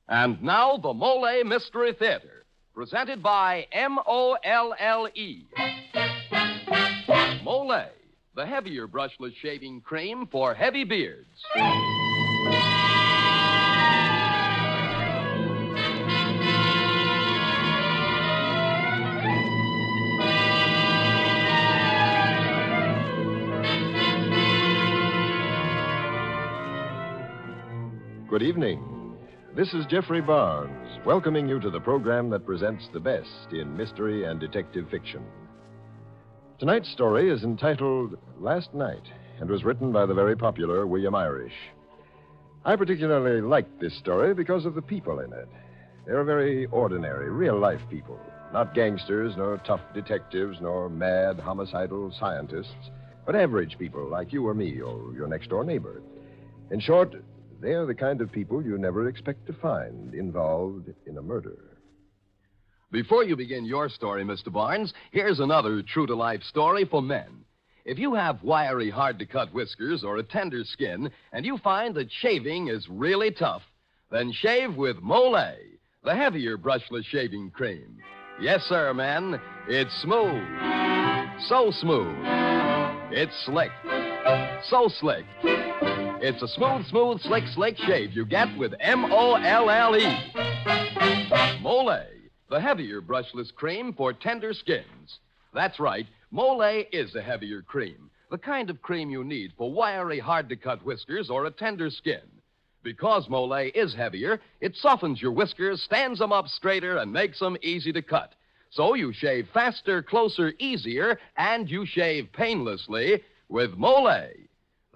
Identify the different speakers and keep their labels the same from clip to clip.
Speaker 1: And now, the Molle Mystery Theater, presented by Molle. Molle, the heavier brushless shaving cream for heavy beards.
Speaker 2: Good evening. This is Jeffrey Barnes, welcoming you to the program that presents the best in mystery and detective fiction. Tonight's story is entitled Last Night and was written by the very popular William Irish. I particularly liked this story because of the people in it. They're very ordinary, real-life people, not gangsters, nor tough detectives, nor mad, homicidal scientists, but average people like you or me or your next-door neighbor. In short, they are the kind of people you never expect to find involved in a murder.
Speaker 1: Before you begin your story, Mr. Barnes, here's another true-to-life story for men. If you have wiry, hard-to-cut whiskers or a tender skin, and you find that shaving is really tough, then shave with Molle, the heavier brushless shaving cream. Yes, sir, men. It's smooth. So smooth. It's slick. So slick. It's a smooth, slick shave you get with Molle. Molle, the heavier brushless cream for tender skins. That's right, Molle is a heavier cream, the kind of cream you need for wiry, hard-to-cut whiskers or a tender skin. Because Molle is heavier, it softens your whiskers, stands them up straighter, and makes them easy to cut. So you shave faster, closer, easier, and you shave painlessly with Molle,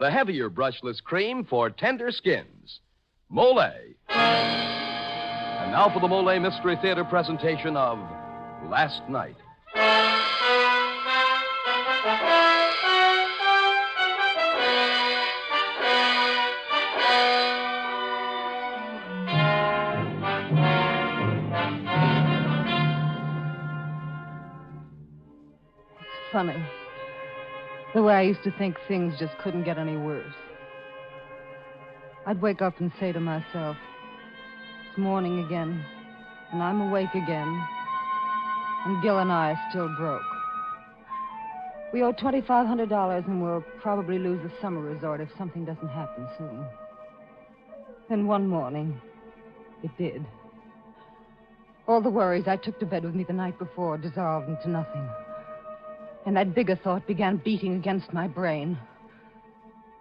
Speaker 1: the heavier brushless cream for tender skins. Molle. And now for the Molle Mystery Theater presentation of Last Night.
Speaker 3: It's funny. The way I used to think things just couldn't get any worse. I'd wake up and say to myself, it's morning again, and I'm awake again, and Gil and I are still broke. We owe $2,500, and we'll probably lose the summer resort if something doesn't happen soon. Then one morning, it did. All the worries I took to bed with me the night before dissolved into nothing. And that bigger thought began beating against my brain.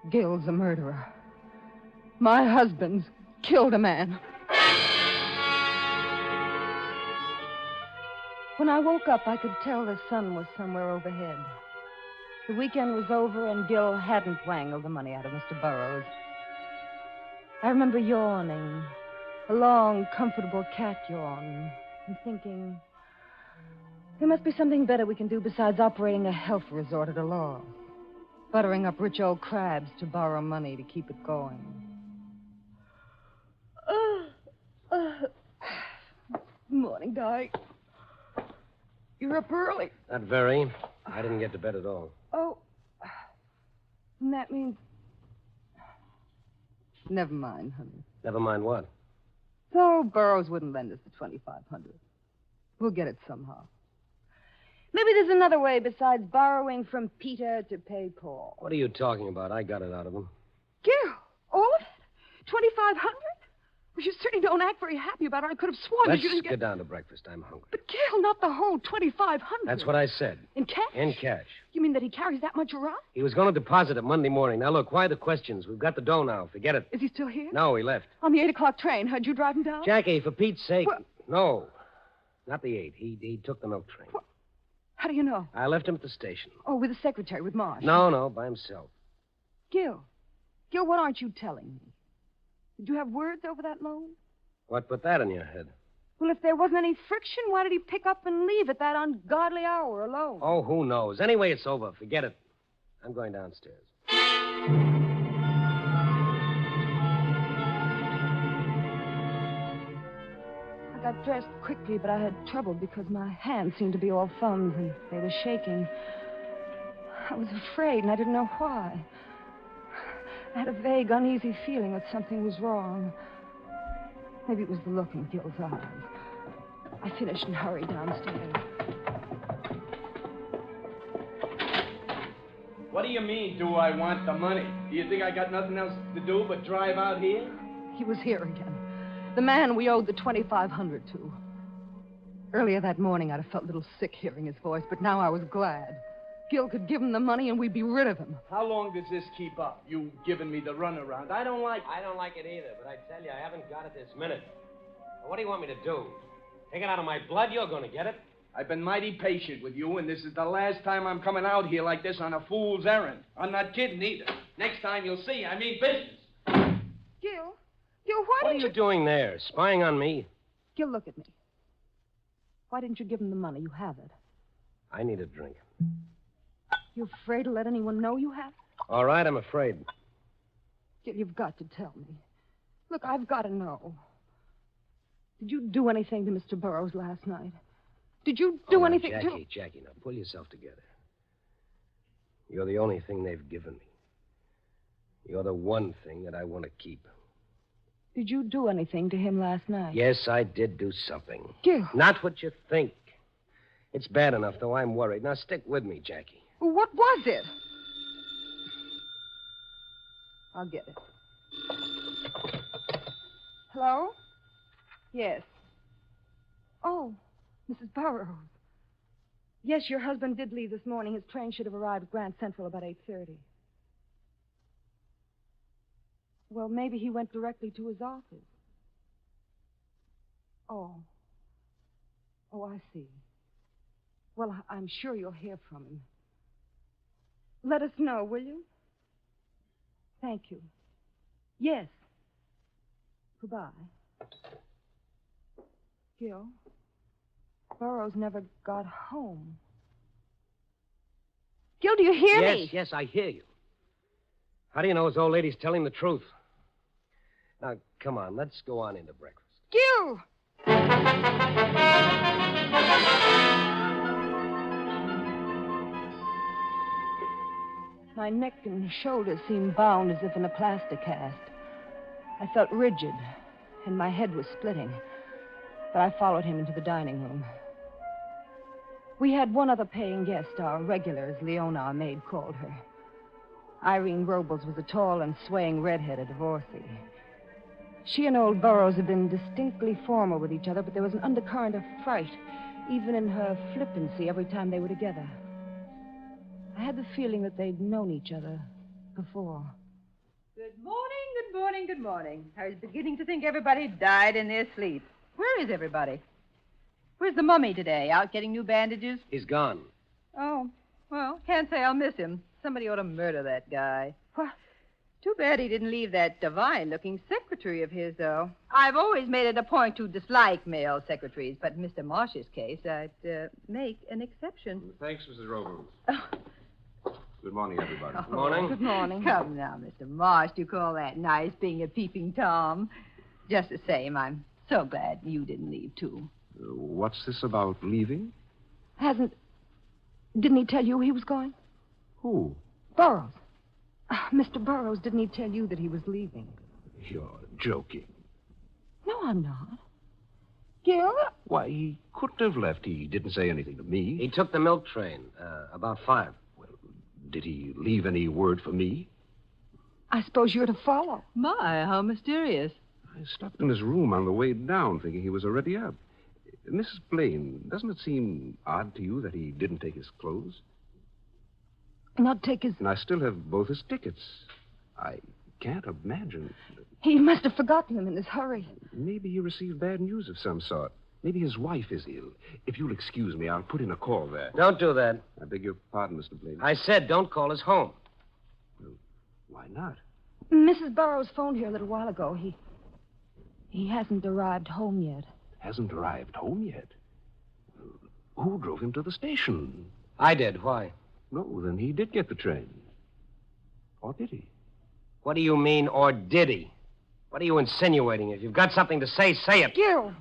Speaker 3: Gil's a murderer. My husband's killed a man. When I woke up, I could tell the sun was somewhere overhead. The weekend was over, and Gil hadn't wangled the money out of Mr. Burroughs. I remember yawning, a long, comfortable cat yawn, and thinking, there must be something better we can do besides operating a health resort at a loss. Buttering up rich old crabs to borrow money to keep it going. Morning, Di. You're up early.
Speaker 4: Not very. I didn't get to bed at all.
Speaker 3: Oh. And that means... Never mind, honey.
Speaker 4: Never mind what?
Speaker 3: So Burroughs wouldn't lend us the $2,500. We'll get it somehow. Maybe there's another way besides borrowing from Peter to pay Paul.
Speaker 4: What are you talking about? I got it out of him.
Speaker 3: Gil, all of it? $2,500? Well, you certainly don't act very happy about it. I could have sworn
Speaker 4: Let's
Speaker 3: that you didn't
Speaker 4: get down to breakfast. I'm hungry.
Speaker 3: But Gil, not the whole $2,500.
Speaker 4: That's what I said.
Speaker 3: In cash?
Speaker 4: In cash.
Speaker 3: You mean that he carries that much around?
Speaker 4: He was going to deposit it Monday morning. Now, look, why the questions? We've got the dough now. Forget it.
Speaker 3: Is he still here?
Speaker 4: No, he left.
Speaker 3: On the 8 o'clock train. Heard you drive him down?
Speaker 4: Jackie, for Pete's sake.
Speaker 3: Well...
Speaker 4: No, not the 8. He took the milk train.
Speaker 3: What? How do you know?
Speaker 4: I left him at the station.
Speaker 3: Oh, with the secretary, with Marsh.
Speaker 4: No, by himself.
Speaker 3: Gil, what aren't you telling me? Did you have words over that loan?
Speaker 4: What put that in your head?
Speaker 3: Well, if there wasn't any friction, why did he pick up and leave at that ungodly hour alone?
Speaker 4: Oh, who knows? Anyway, it's over. Forget it. I'm going downstairs.
Speaker 3: I got dressed quickly, but I had trouble because my hands seemed to be all thumbs and they were shaking. I was afraid, and I didn't know why. I had a vague, uneasy feeling that something was wrong. Maybe it was the look in Gil's eyes. I finished and hurried downstairs.
Speaker 5: What do you mean, do I want the money? Do you think I got nothing else to do but drive out here?
Speaker 3: He was here again. The man we owed the $2,500 to. Earlier that morning, I'd have felt a little sick hearing his voice, but now I was glad. Gil could give him the money and we'd be rid of him.
Speaker 5: How long does this keep up? You giving me the runaround. I don't like
Speaker 4: it either, but I tell you, I haven't got it this minute. What do you want me to do? Take it out of my blood? You're going to get it.
Speaker 5: I've been mighty patient with you, and this is the last time I'm coming out here like this on a fool's errand. I'm not kidding either. Next time you'll see, I mean business.
Speaker 3: Gil,
Speaker 4: What are you doing there? Spying on me?
Speaker 3: Gil, look at me. Why didn't you give him the money? You have it.
Speaker 4: I need a drink.
Speaker 3: You afraid to let anyone know you have it?
Speaker 4: All right, I'm afraid.
Speaker 3: Gil, you've got to tell me. Look, I've got to know. Did you do anything to Mr. Burroughs last night? Did you do anything to...
Speaker 4: Jackie, now pull yourself together. You're the only thing they've given me. You're the one thing that I want to keep.
Speaker 3: Did you do anything to him last night?
Speaker 4: Yes, I did do something.
Speaker 3: Gil.
Speaker 4: Not what you think. It's bad enough, though I'm worried. Now stick with me, Jackie.
Speaker 3: Well, what was it? I'll get it. Hello? Yes. Oh, Mrs. Burroughs. Yes, your husband did leave this morning. His train should have arrived at Grand Central about 8:30. Well, maybe he went directly to his office. Oh. Oh, I see. Well, I'm sure you'll hear from him. Let us know, will you? Thank you. Yes. Goodbye. Gil, Burroughs never got home. Gil, do you hear me?
Speaker 4: Yes, I hear you. How do you know his old lady's telling the truth? Now, come on, let's go on into breakfast.
Speaker 3: Gil! My neck and shoulders seemed bound as if in a plaster cast. I felt rigid, and my head was splitting. But I followed him into the dining room. We had one other paying guest, our regular, as Leona, our maid, called her. Irene Robles was a tall and swaying redheaded divorcee. She and old Burroughs had been distinctly formal with each other, but there was an undercurrent of fright, even in her flippancy, every time they were together. I had the feeling that they'd known each other before.
Speaker 6: Good morning, good morning, good morning. I was beginning to think everybody died in their sleep. Where is everybody? Where's the mummy today? Out getting new bandages?
Speaker 4: He's gone.
Speaker 6: Oh, well, can't say I'll miss him. Somebody ought to murder that guy.
Speaker 3: What?
Speaker 6: Too bad he didn't leave that divine-looking secretary of his, though. I've always made it a point to dislike male secretaries, but in Mr. Marsh's case, I'd make an exception.
Speaker 7: Thanks, Mrs. Robles.
Speaker 6: Oh.
Speaker 7: Good morning, everybody.
Speaker 4: Good morning.
Speaker 3: Good morning.
Speaker 6: Come now, Mr. Marsh, do you call that nice, being a peeping Tom? Just the same, I'm so glad you didn't leave, too.
Speaker 7: What's this about leaving?
Speaker 3: Didn't he tell you he was going?
Speaker 7: Who?
Speaker 3: Burroughs. Mr. Burroughs, didn't he tell you that he was leaving?
Speaker 7: You're joking.
Speaker 3: No, I'm not. Gil?
Speaker 7: Why, he couldn't have left. He didn't say anything to me.
Speaker 4: He took the milk train, about 5.
Speaker 7: Well, did he leave any word for me?
Speaker 3: I suppose you're to follow.
Speaker 6: My, how mysterious.
Speaker 7: I stopped in his room on the way down, thinking he was already up. Mrs. Blaine, doesn't it seem odd to you that he didn't take his clothes?
Speaker 3: Not take his...
Speaker 7: And I still have both his tickets. I can't imagine.
Speaker 3: He must have forgotten them in his hurry.
Speaker 7: Maybe he received bad news of some sort. Maybe his wife is ill. If you'll excuse me, I'll put in a call there.
Speaker 4: Don't do that.
Speaker 7: I beg your pardon, Mr. Blaine.
Speaker 4: I said don't call his home.
Speaker 7: Well, why not?
Speaker 3: Mrs. Burroughs phoned here a little while ago. He hasn't arrived home yet.
Speaker 7: Hasn't arrived home yet? Who drove him to the station?
Speaker 4: I did. Why?
Speaker 7: No, then he did get the train. Or did he?
Speaker 4: What do you mean, or did he? What are you insinuating? If you've got something to say, say it.
Speaker 3: Gil,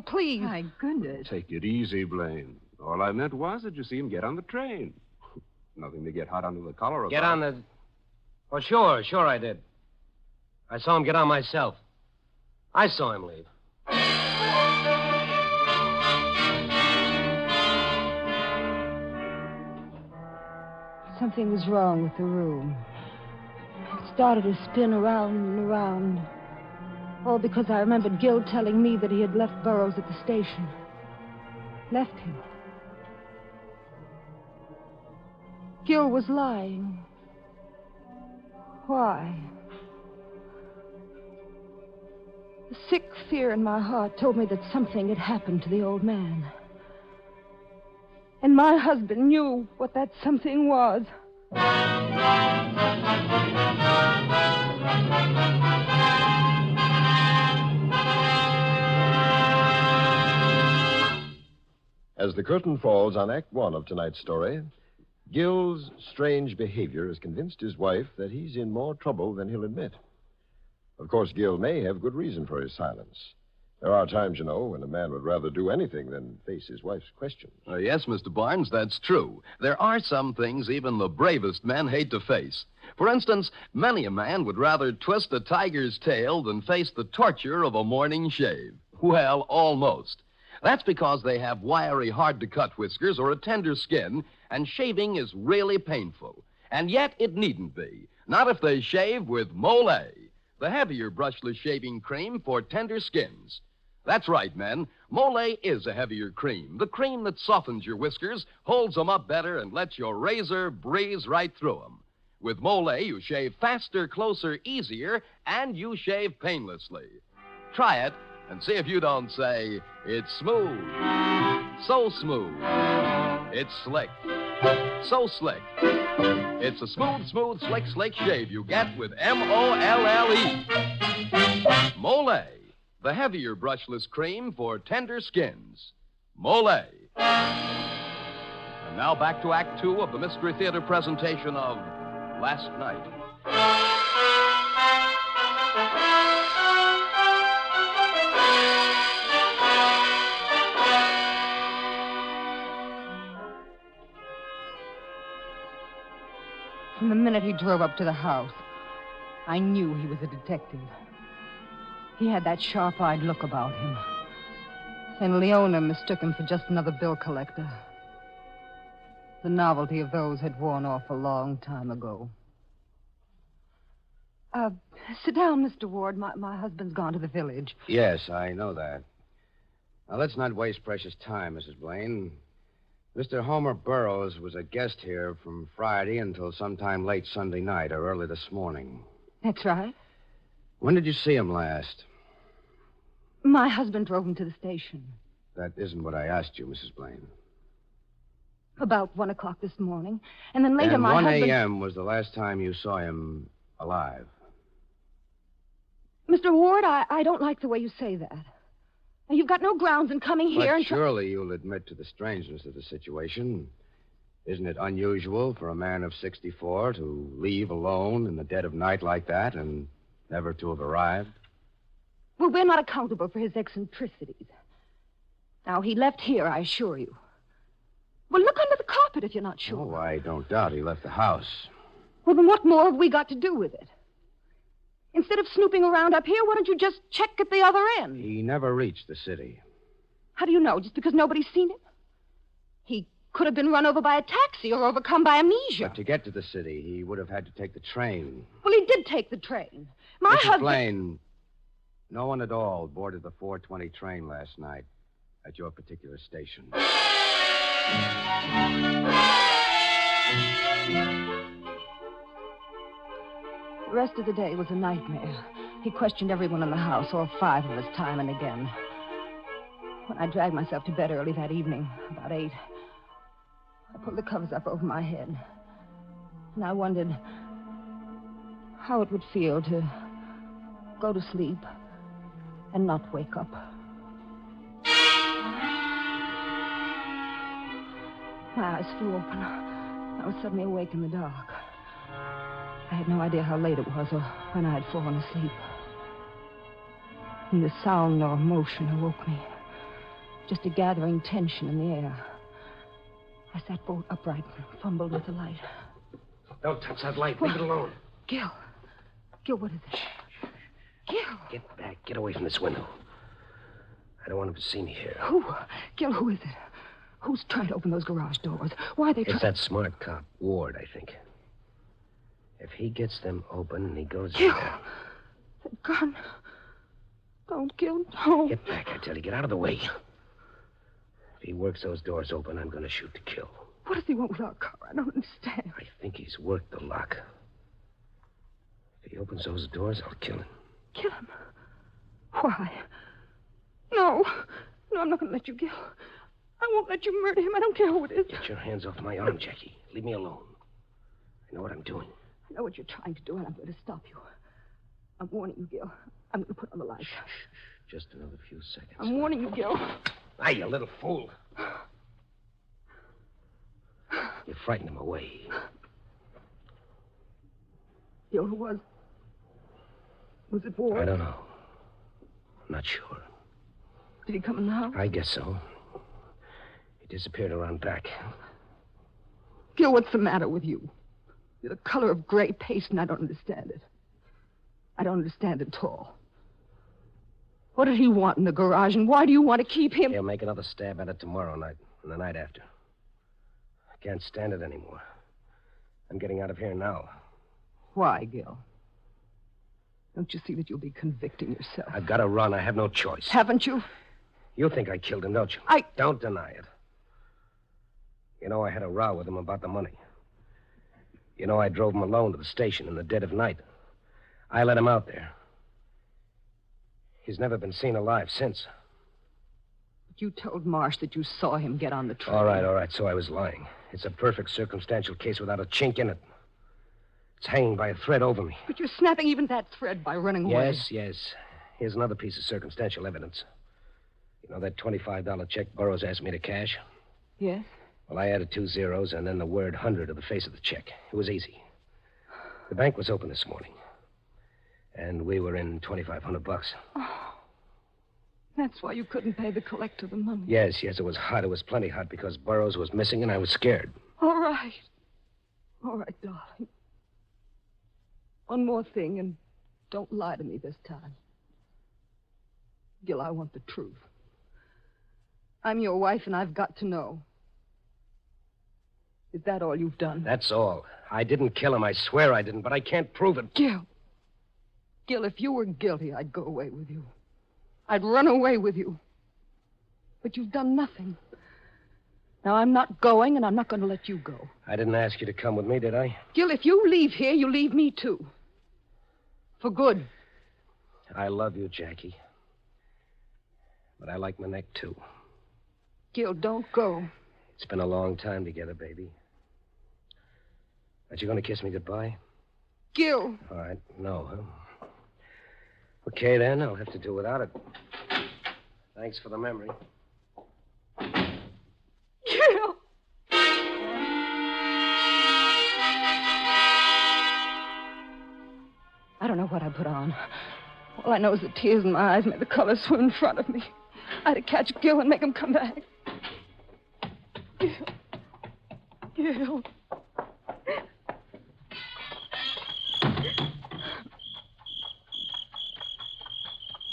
Speaker 3: please.
Speaker 6: My goodness.
Speaker 7: Take it easy, Blaine. All I meant was that you see him get on the train. Nothing to get hot under the collar about.
Speaker 4: Get on the... Oh, sure I did. I saw him get on myself. I saw him leave.
Speaker 3: Something was wrong with the room. It started to spin around and around. All because I remembered Gil telling me that he had left Burroughs at the station. Left him. Gil was lying. Why? The sick fear in my heart told me that something had happened to the old man. And my husband knew what that something was.
Speaker 2: As the curtain falls on Act One of tonight's story, Gil's strange behavior has convinced his wife that he's in more trouble than he'll admit. Of course, Gil may have good reason for his silence. There are times, you know, when a man would rather do anything than face his wife's questions.
Speaker 1: Yes, Mr. Barnes, that's true. There are some things even the bravest men hate to face. For instance, many a man would rather twist a tiger's tail than face the torture of a morning shave. Well, almost. That's because they have wiry, hard-to-cut whiskers or a tender skin, and shaving is really painful. And yet it needn't be. Not if they shave with Molle, the heavier brushless shaving cream for tender skins. That's right, men. Molle is a heavier cream. The cream that softens your whiskers, holds them up better, and lets your razor breeze right through them. With Molle, you shave faster, closer, easier, and you shave painlessly. Try it and see if you don't say, it's smooth. So smooth. It's slick. So slick. It's a smooth, smooth, slick, slick shave you get with Molle. Molle, the heavier brushless cream for tender skins. Molle. And now back to Act Two of the Mystery Theater presentation of Last Night.
Speaker 3: From the minute he drove up to the house, I knew he was a detective. He had that sharp-eyed look about him. And Leona mistook him for just another bill collector. The novelty of those had worn off a long time ago. Sit down, Mr. Ward. My husband's gone to the village.
Speaker 4: Yes, I know that. Now, let's not waste precious time, Mrs. Blaine. Mr. Homer Burroughs was a guest here from Friday until sometime late Sunday night or early this morning.
Speaker 3: That's right.
Speaker 4: When did you see him last?
Speaker 3: My husband drove him to the station.
Speaker 4: That isn't what I asked you, Mrs. Blaine.
Speaker 3: About 1 o'clock this morning. And then later
Speaker 4: and
Speaker 3: my
Speaker 4: 1
Speaker 3: husband...
Speaker 4: 1 a.m. was the last time you saw him alive.
Speaker 3: Mr. Ward, I don't like the way you say that. Now, you've got no grounds in coming here
Speaker 4: But
Speaker 3: and...
Speaker 4: surely you'll admit to the strangeness of the situation. Isn't it unusual for a man of 64 to leave alone in the dead of night like that and never to have arrived?
Speaker 3: Well, we're not accountable for his eccentricities. Now, he left here, I assure you. Well, look under the carpet if you're not sure.
Speaker 4: Oh, I don't doubt he left the house.
Speaker 3: Well, then what more have we got to do with it? Instead of snooping around up here, why don't you just check at the other end?
Speaker 4: He never reached the city.
Speaker 3: How do you know? Just because nobody's seen him? He could have been run over by a taxi or overcome by amnesia.
Speaker 4: But to get to the city, he would have had to take the train.
Speaker 3: Well, he did take the train. My
Speaker 4: Mrs.
Speaker 3: husband...
Speaker 4: Blaine, no one at all boarded the 4:20 train last night at your particular station.
Speaker 3: The rest of the day was a nightmare. He questioned everyone in the house, all 5 of us, time and again. When I dragged myself to bed early that evening, about 8, I pulled the covers up over my head. And I wondered how it would feel to go to sleep and not wake up. My eyes flew open. I was suddenly awake in the dark. I had no idea how late it was or when I had fallen asleep. Neither sound nor motion awoke me. Just a gathering tension in the air. I sat bolt upright and fumbled with the light.
Speaker 4: Don't touch that light. Leave it alone.
Speaker 3: Gil. Gil, what is it? Gil.
Speaker 4: Get back. Get away from this window. I don't want him to see me here.
Speaker 3: Who? Gil, who is it? Who's trying to open those garage doors? Why are they trying...
Speaker 8: It's that smart cop, Ward, I think. If he gets them open and he goes in
Speaker 3: Gil!
Speaker 8: there...
Speaker 3: The gun. Don't, Gil, don't.
Speaker 8: Get back, I tell you. Get out of the way. If he works those doors open, I'm going to shoot to kill.
Speaker 3: What does he want with our car? I don't understand.
Speaker 8: I think he's worked the lock. If he opens those doors, I'll kill him.
Speaker 3: Kill him? Why? No. No, I'm not going to let you, Gil. I won't let you murder him. I don't care who it is.
Speaker 8: Get your hands off my arm, Jackie. Leave me alone. I know what I'm doing.
Speaker 3: I know what you're trying to do, and I'm going to stop you. I'm warning you, Gil. I'm going to put on the lights.
Speaker 8: Shh. Just another few seconds.
Speaker 3: I'm warning you, Gil.
Speaker 8: Ah, you little fool. You frightened him away.
Speaker 3: Gil, who was? Was it Ward?
Speaker 8: I don't know. I'm not sure.
Speaker 3: Did he come in the house?
Speaker 8: I guess so. He disappeared around back.
Speaker 3: Gil, what's the matter with you? You're the color of gray paste, and I don't understand it. I don't understand it at all. What did he want in the garage, and why do you want to keep him?
Speaker 8: He'll make another stab at it tomorrow night and the night after. I can't stand it anymore. I'm getting out of here now.
Speaker 3: Why, Gil? Don't you see that you'll be convicting yourself?
Speaker 8: I've got to run. I have no choice.
Speaker 3: Haven't you?
Speaker 8: You think I killed him, don't you? Don't deny it. You know I had a row with him about the money. You know I drove him alone to the station in the dead of night. I let him out there. He's never been seen alive since.
Speaker 3: But you told Marsh that you saw him get on the train.
Speaker 8: All right, so I was lying. It's a perfect circumstantial case without a chink in it. It's hanging by a thread over me.
Speaker 3: But you're snapping even that thread by running away.
Speaker 8: Yes. Here's another piece of circumstantial evidence. You know that $25 check Burroughs asked me to cash?
Speaker 3: Yes?
Speaker 8: Well, I added 2 zeros and then the word 100 to the face of the check. It was easy. The bank was open this morning. And we were in $2,500.
Speaker 3: Oh. That's why you couldn't pay the collector the money.
Speaker 8: Yes, it was hot. It was plenty hot because Burroughs was missing and I was scared.
Speaker 3: All right, darling. One more thing, and don't lie to me this time. Gil, I want the truth. I'm your wife, and I've got to know. Is that all you've done?
Speaker 8: That's all. I didn't kill him. I swear I didn't, but I can't prove it.
Speaker 3: Gil, if you were guilty, I'd go away with you. I'd run away with you. But you've done nothing. Now, I'm not going, and I'm not going to let you go.
Speaker 8: I didn't ask you to come with me, did I?
Speaker 3: Gil, if you leave here, you leave me, too. For good.
Speaker 8: I love you, Jackie. But I like my neck, too.
Speaker 3: Gil, don't go.
Speaker 8: It's been a long time together, baby. Aren't you going to kiss me goodbye?
Speaker 3: Gil.
Speaker 8: All right. No, huh? Okay, then. I'll have to do without it. Thanks for the memory.
Speaker 3: Gil. I don't know what I put on. All I know is the tears in my eyes made the color swim in front of me. I had to catch Gil and make him come back. Gil.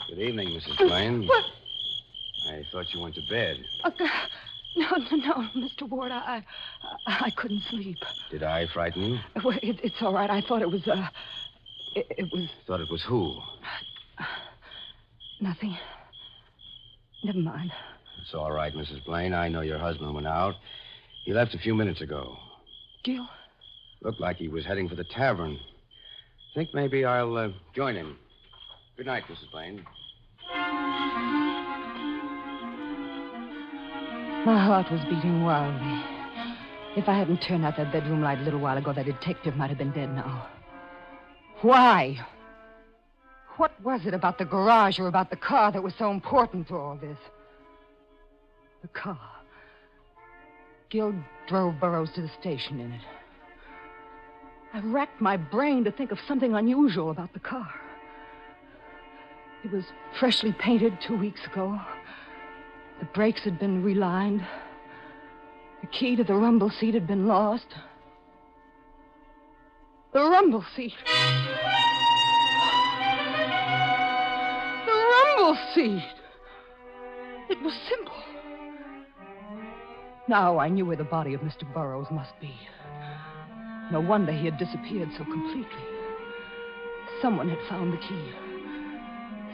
Speaker 4: Good evening, Mrs. Blaine.
Speaker 3: What?
Speaker 4: I thought you went to bed.
Speaker 3: No, Mr. Ward. I couldn't sleep.
Speaker 4: Did I frighten you?
Speaker 3: Well, it's all right. I thought it was, it was...
Speaker 4: Thought it was who?
Speaker 3: Nothing. Never mind.
Speaker 4: It's all right, Mrs. Blaine. I know your husband went out. He left a few minutes ago.
Speaker 3: Gil?
Speaker 4: Looked like he was heading for the tavern. Think maybe I'll join him. Good night, Mrs. Blaine.
Speaker 3: My heart was beating wildly. If I hadn't turned out that bedroom light a little while ago, that detective might have been dead now. Why? What was it about the garage or about the car that was so important to all this? The car. Gil drove Burroughs to the station in it. I racked my brain to think of something unusual about the car. It was freshly painted 2 weeks ago. The brakes had been relined. The key to the rumble seat had been lost. The rumble seat. The rumble seat. It was simple. Now I knew where the body of Mr. Burroughs must be. No wonder he had disappeared so completely. Someone had found the key.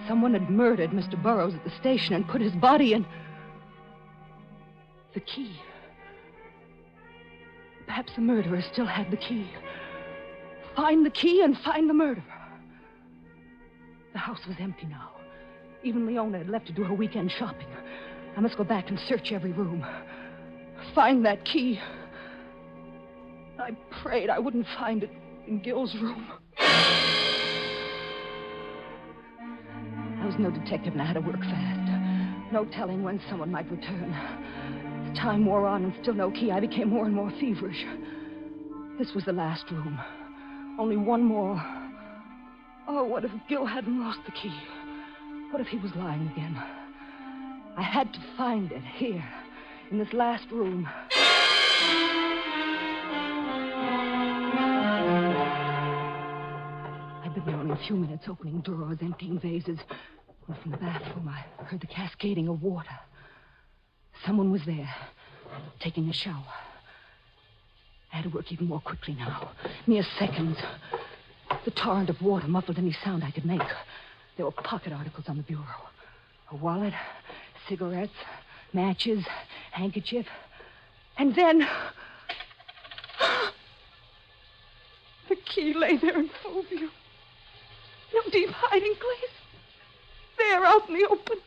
Speaker 3: Someone had murdered Mr. Burroughs at the station and put his body in... The key. Perhaps the murderer still had the key. Find the key and find the murderer. The house was empty now. Even Leona had left to do her weekend shopping. I must go back and search every room. Find that key. I prayed I wouldn't find it in Gil's room. I was no detective and I had to work fast. No telling when someone might return. As time wore on and still no key, I became more and more feverish. This was the last room. Only one more. Oh, what if Gil hadn't lost the key? What if he was lying again? I had to find it here, in this last room. I'd been there only a few minutes, opening drawers, emptying vases. And from the bathroom, I heard the cascading of water. Someone was there, taking a shower. I had to work even more quickly now. Mere seconds. The torrent of water muffled any sound I could make. There were pocket articles on the bureau. A wallet, cigarettes, matches, handkerchief. And then... the key lay there in full view. No deep hiding place. There, out in the open.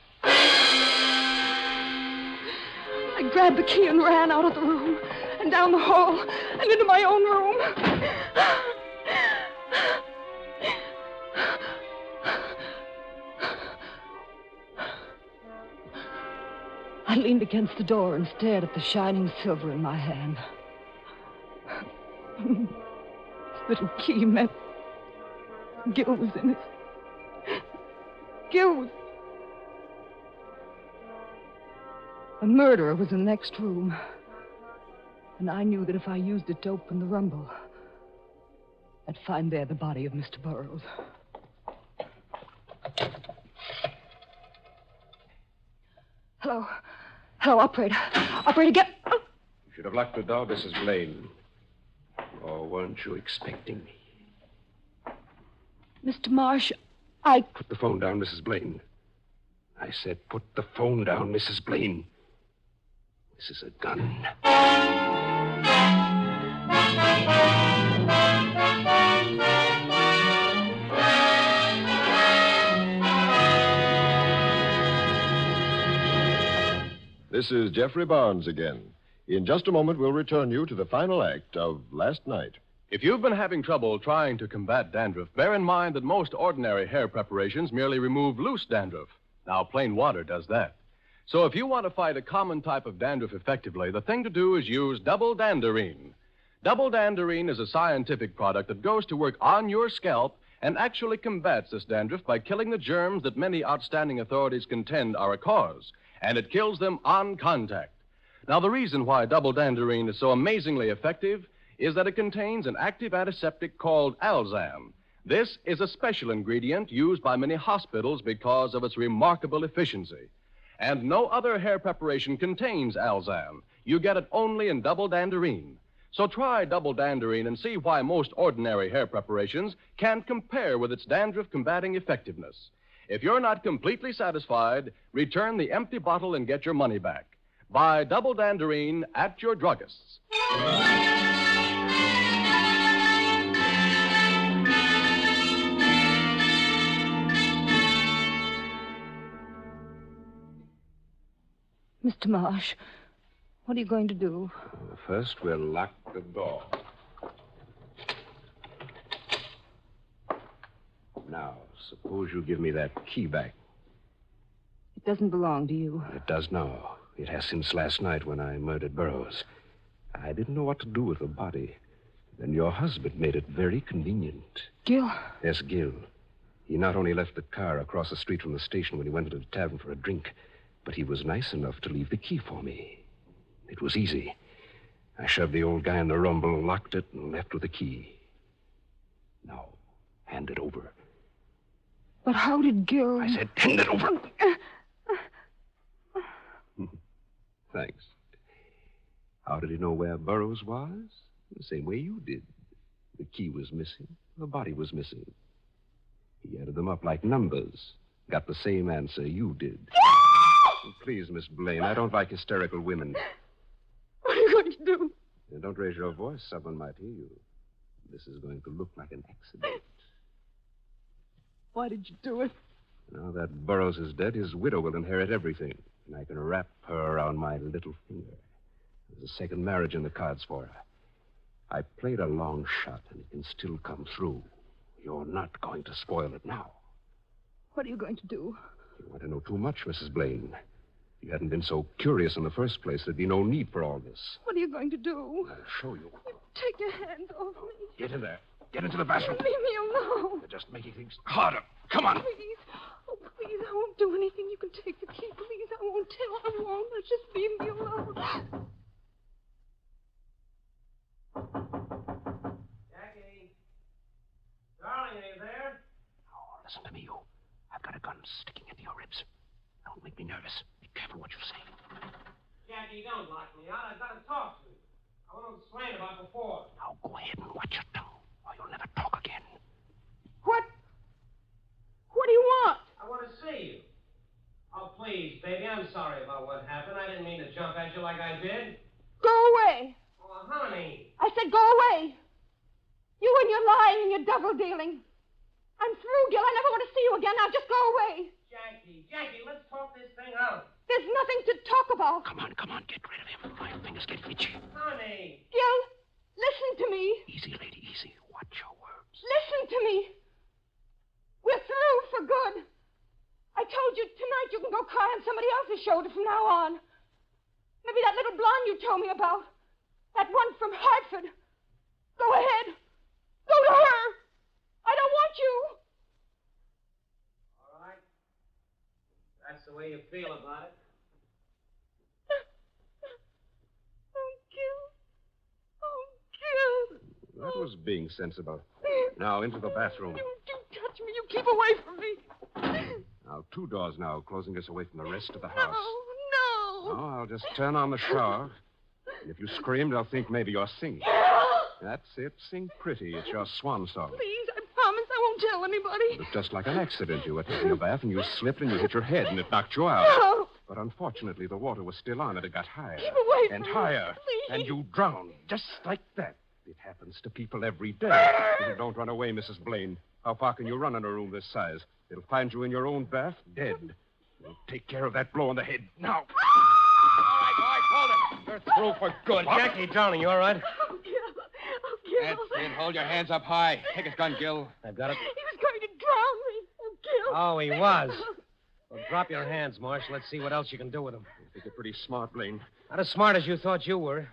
Speaker 3: I grabbed the key and ran out of the room, and down the hall, and into my own room. I leaned against the door and stared at the shining silver in my hand. This little key meant Gil was in it. Gil was... A murderer was in the next room. And I knew that if I used it to open the rumble, I'd find there the body of Mr. Burroughs. Hello. Hello, operator. Operator, get...
Speaker 7: You should have locked the door, Mrs. Blaine. Or weren't you expecting me?
Speaker 3: Mr. Marsh, I...
Speaker 7: Put the phone down, Mrs. Blaine. I said put the phone down, Mrs. Blaine. This is a gun.
Speaker 2: This is Jeffrey Barnes again. In just a moment, we'll return you to the final act of Last Night.
Speaker 1: If you've been having trouble trying to combat dandruff, bear in mind that most ordinary hair preparations merely remove loose dandruff. Now, plain water does that. So if you want to fight a common type of dandruff effectively, the thing to do is use Double Danderine. Double Danderine is a scientific product that goes to work on your scalp and actually combats this dandruff by killing the germs that many outstanding authorities contend are a cause. And it kills them on contact. Now, the reason why Double Danderine is so amazingly effective is that it contains an active antiseptic called Alzam. This is a special ingredient used by many hospitals because of its remarkable efficiency. And no other hair preparation contains Alzam. You get it only in Double Danderine. So try Double Danderine and see why most ordinary hair preparations can't compare with its dandruff-combating effectiveness. If you're not completely satisfied, return the empty bottle and get your money back. Buy Double Danderine at your druggist's.
Speaker 3: Mr. Marsh, what are you going to do?
Speaker 7: First, we'll lock the door. Now, suppose you give me that key back.
Speaker 3: It doesn't belong to you.
Speaker 7: It does now. It has since last night when I murdered Burroughs. I didn't know what to do with the body. Then your husband made it very convenient.
Speaker 3: Gil?
Speaker 7: Yes, Gil. He not only left the car across the street from the station when he went into the tavern for a drink, but he was nice enough to leave the key for me. It was easy. I shoved the old guy in the rumble, locked it, and left with the key. Now, hand it over.
Speaker 3: But how did Gil...
Speaker 7: I said, hand it over. Thanks. How did he know where Burroughs was? The same way you did. The key was missing. The body was missing. He added them up like numbers. Got the same answer you did. Please, Miss Blaine, I don't like hysterical women.
Speaker 3: What are you going to do?
Speaker 7: And don't raise your voice. Someone might hear you. This is going to look like an accident.
Speaker 3: Why did you do it?
Speaker 7: Now that Burroughs is dead, his widow will inherit everything. And I can wrap her around my little finger. There's a second marriage in the cards for her. I played a long shot, and it can still come through. You're not going to spoil it now.
Speaker 3: What are you going to do?
Speaker 7: You want to know too much, Mrs. Blaine. If you hadn't been so curious in the first place, there'd be no need for all this.
Speaker 3: What are you going to do?
Speaker 7: I'll show you.
Speaker 3: Take your hands off me.
Speaker 7: Get in there. Get into the bathroom.
Speaker 3: Leave me alone.
Speaker 7: You're just making things harder. Come on.
Speaker 3: Please. Oh, please, I won't do anything. You can take the key. Please, I won't tell. I won't. Just leave me alone.
Speaker 8: Jackie. Darling, are you there?
Speaker 7: Oh, listen to me, you. I've got a gun sticking into your ribs. Don't make me nervous. Be careful what you say.
Speaker 8: Jackie, don't lock me out. I've got to talk to you. I want to explain about before.
Speaker 7: Now go ahead and watch your tongue, or you'll never talk again.
Speaker 3: What? What do you want?
Speaker 8: I want to see you. Oh, please, baby, I'm sorry about what happened. I didn't mean to jump at you like I did.
Speaker 3: Go away.
Speaker 8: Oh, honey.
Speaker 3: I said go away. You and your lying and your double dealing. I'm through, Gil. I never want to see you again. Now just go away.
Speaker 8: Jackie, let's talk this thing out.
Speaker 3: There's nothing to talk about.
Speaker 7: Come on, get rid of him. My fingers get itchy.
Speaker 8: Honey.
Speaker 3: Gil, listen to me.
Speaker 7: Easy, lady, easy. Watch your words.
Speaker 3: Listen to me. We're through for good. I told you tonight you can go cry on somebody else's shoulder from now on. Maybe that little blonde you told me about. That one from Hartford. Go ahead. Go to her. I don't want you.
Speaker 8: All right. That's the way you feel about it.
Speaker 3: Oh, Gil.
Speaker 7: That was being sensible. Now, into the bathroom.
Speaker 3: You touch me. You keep away from me.
Speaker 7: Now, 2 doors now, closing us away from the rest of the house.
Speaker 3: No.
Speaker 7: Oh, I'll just turn on the shower. And if you scream, they'll think maybe you're singing. That's it. Sing pretty. It's your swan song.
Speaker 3: Please, I promise I won't tell anybody.
Speaker 7: It was just like an accident. You were taking a bath and you slipped and you hit your head and it knocked you out.
Speaker 3: No.
Speaker 7: But unfortunately, the water was still on and it got higher.
Speaker 3: Keep away from
Speaker 7: and
Speaker 3: me,
Speaker 7: higher.
Speaker 3: please.
Speaker 7: And you drowned. Just like that. It happens to people every day. Don't run away, Mrs. Blaine. How far can you run in a room this size? It'll find you in your own bath, dead. We'll take care of that blow on the head now.
Speaker 5: All right, hold it. You're through for good.
Speaker 8: Jackie, darling, you all right?
Speaker 3: Oh, Gil.
Speaker 5: That's it. Hold your hands up high. Take his gun, Gil.
Speaker 8: I've got it.
Speaker 3: He was going to drown me. Oh, Gil.
Speaker 8: Oh, he was. Well, drop your hands, Marsh. Let's see what else you can do with him.
Speaker 7: I think you're pretty smart, Blaine.
Speaker 8: Not as smart as you thought you were.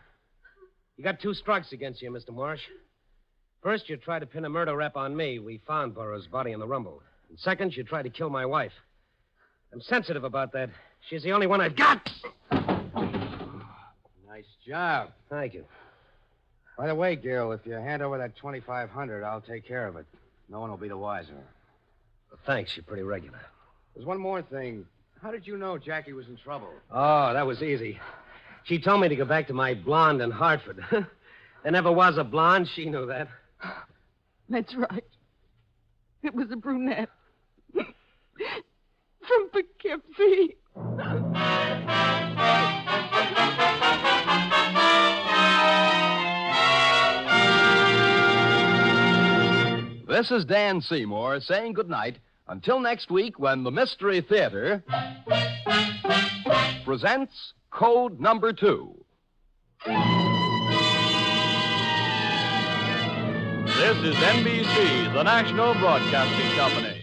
Speaker 8: You got 2 strikes against you, Mr. Marsh. First, you tried to pin a murder rap on me. We found Burroughs' body in the rumble. And second, you tried to kill my wife. I'm sensitive about that. She's the only one I've got.
Speaker 4: Nice job.
Speaker 8: Thank you.
Speaker 4: By the way, Gil, if you hand over that $2,500, I'll take care of it. No one will be the wiser.
Speaker 8: Well, thanks. You're pretty regular.
Speaker 4: There's one more thing. How did you know Jackie was in trouble?
Speaker 8: Oh, that was easy. She told me to go back to my blonde in Hartford. There never was a blonde. She knew that.
Speaker 3: That's right. It was a brunette. From Poughkeepsie.
Speaker 1: This is Dan Seymour saying goodnight until next week when the Mystery Theater presents Code Number 2. This is NBC, the national broadcasting company.